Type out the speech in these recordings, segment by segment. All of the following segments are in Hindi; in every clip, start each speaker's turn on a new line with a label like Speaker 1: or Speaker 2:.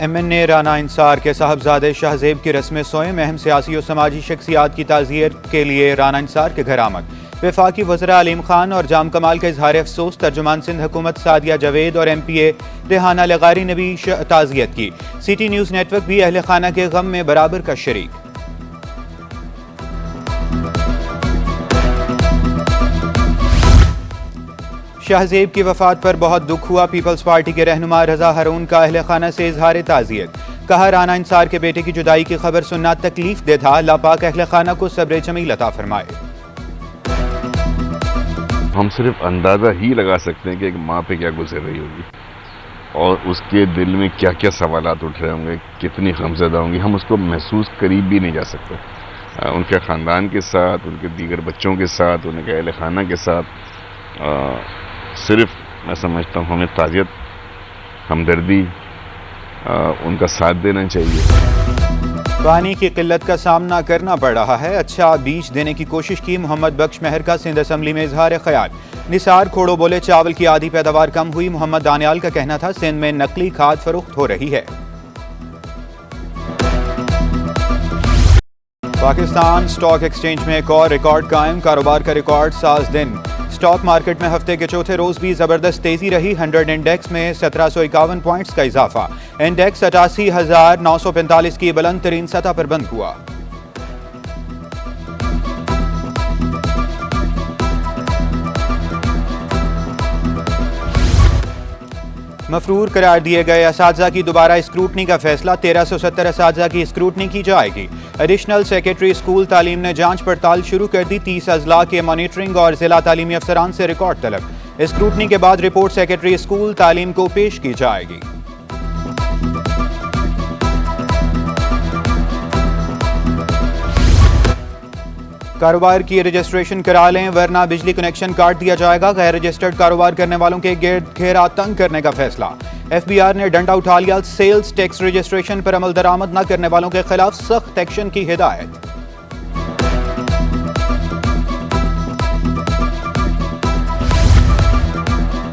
Speaker 1: MNA राना इंसार के साहबजादे शाहजेब की रस्म सोए में अहम सियासी और समाजी शख्सियात की ताज़ियत के लिए राना इंसार के घर आमद। वफाकी वज़रा अलीम खान और जाम कमाल का इजहार अफसोस। तर्जुमान सिंध हुकूमत सादिया जावेद और MPA रेहाना लगारी ने भी ताज़ियत की। सिटी न्यूज़ नेटवर्क भी अहले खाना के गम में बराबर का शरीक। शाहजेब की वफात पर बहुत दुख हुआ। पीपल्स पार्टी के रहनुमा रजा हारून का अहले खाना से इजहार ताज़ियत। कहा, राना इंसार के बेटे की जुदाई की खबर सुनना तकलीफ दे था। अल्लाह पाक अहले खाना को सब्र जमील अता फरमाए।
Speaker 2: हम सिर्फ अंदाज़ा ही लगा सकते हैं कि एक माँ पे क्या गुजर रही होगी और उसके दिल में क्या क्या सवालात उठ रहे होंगे, कितनी गमज़दा होंगी। हम उसको महसूस करीब भी नहीं जा सकते। उनके ख़ानदान के साथ, उनके दीगर बच्चों के साथ, उनके अहले खाना के साथ सिर्फ मैं समझता हूँ हमें ताज़ियत, हमदर्दी, उनका साथ देना चाहिए।
Speaker 1: पानी की किल्लत का सामना करना पड़ रहा है, अच्छा बीज देने की कोशिश की। मोहम्मद बख्श महर का सिंध असम्बली में इजहार ख्याल। निसार खोड़ो बोले, चावल की आधी पैदावार कम हुई। मोहम्मद दानियाल का कहना था, सिंध में नकली खाद फरोख्त हो रही है। पाकिस्तान स्टॉक एक्सचेंज में एक और रिकॉर्ड कायम। कारोबार का रिकॉर्ड साज दिन। स्टॉक मार्केट में हफ्ते के चौथे रोज भी जबरदस्त तेजी रही। 100 इंडेक्स में 1751 पॉइंट्स का इजाफा। इंडेक्स 88,945 की बुलंद तरीन सतह पर बंद हुआ। मफरूर करार दिए गए असातिज़ा की दोबारा स्क्रूटनी का फैसला। 1370 असातिज़ा की स्क्रूटनी की जाएगी। एडिशनल सेक्रेटरी स्कूल तालीम ने जांच पड़ताल शुरू कर दी। 30 अजला के मॉनिटरिंग और जिला तालीमी अफसरान से रिकॉर्ड तलब। स्क्रूटनी के बाद रिपोर्ट सेक्रेटरी स्कूल तालीम को पेश की जाएगी। कारोबार की रजिस्ट्रेशन करा लें वरना बिजली कनेक्शन काट दिया जाएगा। गैर रजिस्टर्ड कारोबार करने वालों के घेरा तंग करने का फैसला। FBR ने डंडा उठा लिया। सेल्स टैक्स रजिस्ट्रेशन पर अमल दरामद न करने वालों के खिलाफ सख्त एक्शन की हिदायत।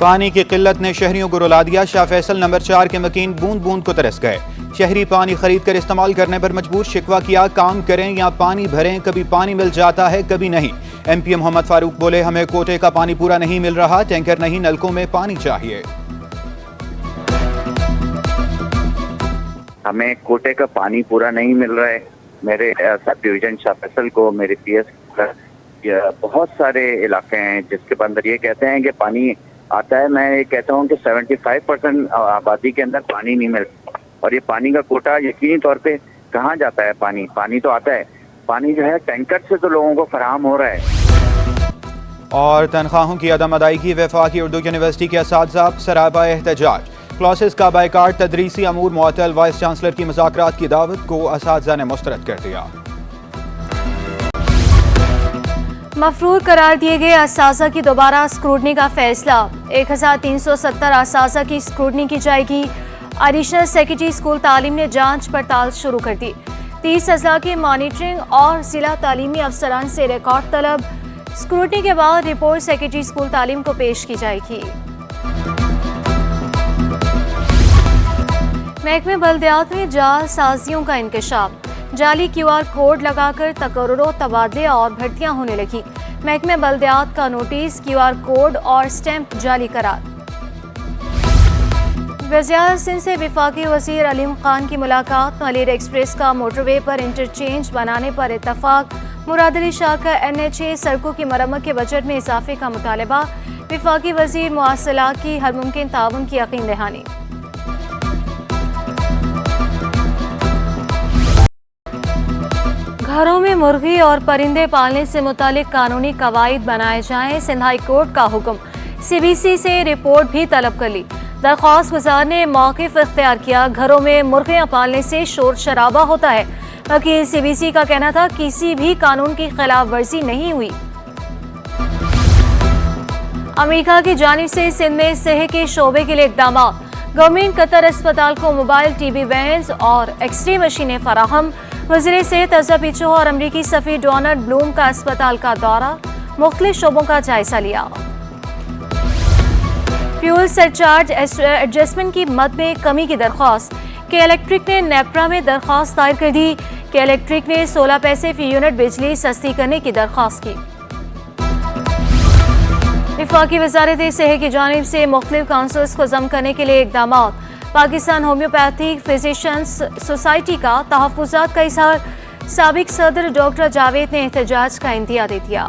Speaker 1: पानी की किल्लत ने शहरियों को रुला दिया। शाह फैसल नंबर 4 के मकीन बूंद बूंद को तरस गए। शहरी पानी खरीद कर इस्तेमाल करने पर मजबूर। शिकवा किया, काम करें या पानी भरें, कभी पानी मिल जाता है कभी नहीं। MPA मोहम्मद फारूक बोले, हमें कोटे का पानी पूरा नहीं मिल रहा, टैंकर नहीं नलकों में पानी चाहिए।
Speaker 3: हमें कोटे का पानी पूरा नहीं मिल रहा है। मेरे सब डिवीजन शाह फैसल को, मेरे PS बहुत सारे इलाके हैं जिसके अंदर ये कहते हैं कि पानी आता है। मैं ये कहता हूँ कि 75% आबादी के अंदर पानी नहीं मिलता और ये पानी का कोटा यकीनी तौर पे कहाँ जाता है। पानी तो आता है, पानी जो है टैंकर से तो लोगों को फराहम हो रहा है।
Speaker 1: और तनख्वाहों की अदम अदायगी। वफाकी उर्दू यूनिवर्सिटी के असातिज़ा सराबा एहतजाज। क्लासेस का बायकाट। तदरीसी अमूर मुअत्तल। वाइस चांसलर की मुज़ाकरात की दावत को असातिज़ा ने मुस्तरद कर दिया।
Speaker 4: मफरूर करार दिए गए असातिज़ा की दोबारा स्क्रूटनी का फैसला। 1370 असातिज़ा की स्क्रूटनी की जाएगी। एडिशनल सेक्रेटरी स्कूल तालीम ने जांच पड़ताल शुरू कर दी। 30 अजला की मॉनिटरिंग और जिला तालीमी अफसरान से रिकॉर्ड तलब। स्क्रूटनी के बाद रिपोर्ट सेक्रेटरी स्कूल तालीम को पेश की जाएगी। महकमे बल्दियात में जाल साजियों का इंकशाफ। जाली QR कोड लगाकर तकर्रुरों, तबादले और भर्तियां होने लगी। महकमे बल्दियात का नोटिस, QR कोड और स्टैंप जाली करार। वज़ीर सिंध से वफाकी वज़ीर अलीम खान की मुलाकात। मलिर एक्सप्रेस का मोटरवे पर इंटरचेंज बनाने पर इत्तफाक। मुराद अली शाह का NH सड़कों की मरम्मत के बजट में इजाफे का मुतालबा। वफाकी वज़ीर मुआसलात की हर मुमकिन ताउन की यकीन दहानी। घरों में मुर्गी और परिंदे पालने से मुतालिक कानूनी कवायद बनाए जाएं। सिंध हाई कोर्ट का हुक्म। CBC से रिपोर्ट भी तलब कर ली। दरख्वास्त गुजार ने मौक़िफ़ इख्तियार किया। घरों में मुर्गियां पालने से शोर शराबा होता है। वकील CBC का कहना था, किसी भी कानून की खिलाफ वर्जी नहीं हुई। अमेरिका की जानिब से सिंध में सेहत के शोबे के लिए इक़दाम। गवर्नमेंट कतर अस्पताल को मोबाइल TB वैन्स और एक्सरे मशीनें फराहम। वज़ीर सेहत अज़हर पिचो और अमरीकी सफ़ीर डोनाल्ड ब्लूम का अस्पताल का दौरा। मुख्तलिफ शोबों का जायजा लिया। फ्यूल सरचार्ज एडजस्टमेंट की मद में कमी की दरख्वास्त। के इलेक्ट्रिक ने नेप्रा में दरख्वास्त दायर कर दी। के इलेक्ट्रिक ने 16 पैसे फी यूनिट बिजली सस्ती करने की दरख्वास्त की। वफाकी वजारत सेहत की जानिब से मुख्तलिफ काउंसिल्स को जम करने के लिए इकदाम। पाकिस्तान होम्योपैथिक फिजिशियंस सोसाइटी का तहफ़्फ़ुज़ात का इज़हार। साबिक सदर डॉक्टर जावेद ने एहतजाज का इंदिया दे दिया।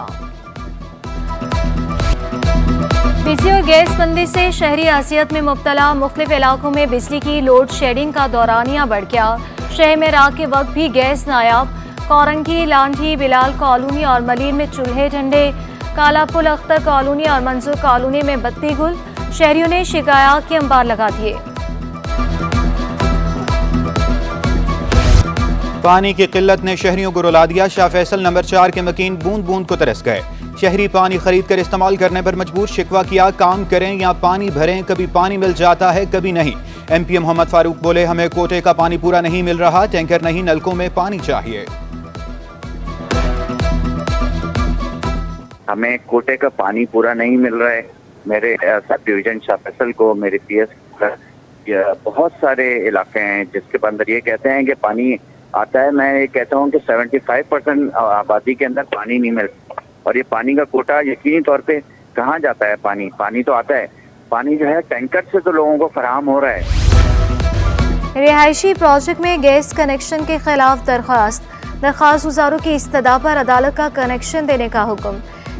Speaker 4: बिजली और गैस बंदी से शहरी असियत में मुब्तला मुख्तलिफ इलाकों में बिजली की लोड शेडिंग का दौरानिया बढ़ गया। शहर में रात के वक्त भी गैस नायाब। कौरंगी, लांठी, बिलाल कॉलोनी और मलीर में चूल्हे ठंडे। कालापुल, अख्तर कॉलोनी और मंजूर कॉलोनी में बत्ती गुल। शहरियों ने शिकायत के अंबार लगा दिए।
Speaker 1: पानी की किल्लत ने शहरियों को रुला दिया। शाह फैसल नंबर 4 के मकीन बूंद बूंद को तरस गए। शहरी पानी खरीद कर इस्तेमाल करने पर मजबूर। शिकवा किया, काम करें या पानी भरें, कभी पानी मिल जाता है कभी नहीं। MP मोहम्मद फारूक बोले, हमें कोटे का पानी पूरा नहीं मिल रहा, टैंकर नहीं, नलकों में पानी चाहिए।
Speaker 3: हमें कोटे का पानी पूरा नहीं मिल रहा है। मेरे सब डिवीजन शाह फैसल को, मेरे PS बहुत सारे इलाके हैं जिसके अंदर ये कहते हैं कि पानी आता है। मैं ये कहता हूँ कि 75% आबादी के अंदर पानी नहीं मिल, और ये पानी का कोटा यकीनी तौर पे कहाँ जाता है। पानी तो आता है, पानी जो है टैंकर से तो लोगों को फराहम हो रहा है।
Speaker 4: रिहायशी प्रोजेक्ट में गैस कनेक्शन के खिलाफ दरख्वास्त गुजारों की इस्तदा पर अदालत का कनेक्शन देने का हुक्म।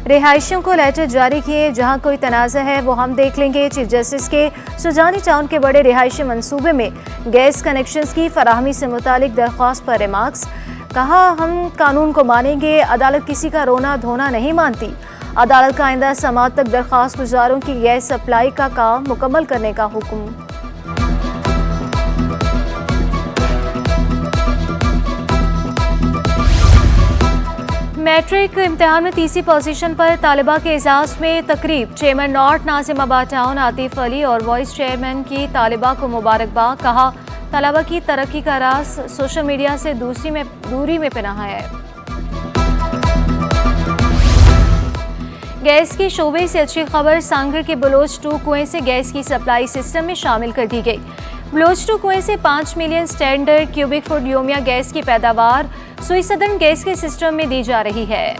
Speaker 4: रिहायशियों को लेटर जारी किए, जहां कोई तनाज़ा है वो हम देख लेंगे। चीफ जस्टिस के सुजानी टाउन के बड़े रिहायशी मंसूबे में गैस कनेक्शंस की फराहमी से मुतालिक दरख्वास्त पर रिमार्क्स। कहा, हम कानून को मानेंगे, अदालत किसी का रोना धोना नहीं मानती। अदालत का आइंदा समाअत तक दरख्वास्त गुजारों की गैस सप्लाई का काम मुकम्मल करने का हुक्म। मैट्रिक इम्तिहान में तीसरी पोजीशन पर तालिबा के एजाज में तकरीब। Chairman north Nazimabad town Atif Ali और वाइस चेयरमैन की तालिबा को मुबारकबाद। कहा, तलबा की तरक्की का राज सोशल मीडिया से दूरी में पनाह है। गैस के शोबे से अच्छी खबर। सांगड़ के बलोच 2 कुएं से गैस की सप्लाई सिस्टम में शामिल कर दी गई। बलोच 2 कुएं से 5 मिलियन स्टैंडर्ड क्यूबिक फुट योमिया गैस की पैदावार सुई सदन गैस के सिस्टम में दी जा रही है।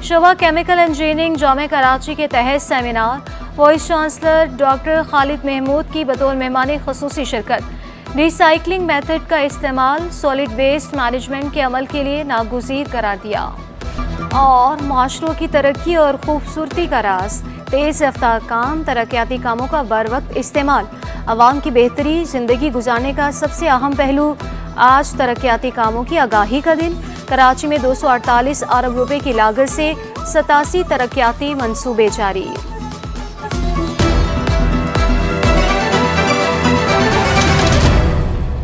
Speaker 4: शोभा केमिकल इंजीनियरिंग जामे कराची के तहत seminar. Vice chancellor doctor Khalid Mahmood की बतौर मेहमान खुसूसी शिरकत। रिसाइकलिंग मेथड का इस्तेमाल सॉलिड वेस्ट मैनेजमेंट के अमल के लिए नागुज़ीर करार दिया। और माशरों की तरक्की और खूबसूरती का राज तेज़ रफ्तार काम, तरक्याती कामों का बर वक्त इस्तेमाल, अवाम की बेहतरी ज़िंदगी गुजारने का सबसे अहम पहलू। आज तरक्याती कामों की आगाही का दिन। कराची में 248 अरब रुपए की लागत से 87 तरक्याती मंसूबे जारी।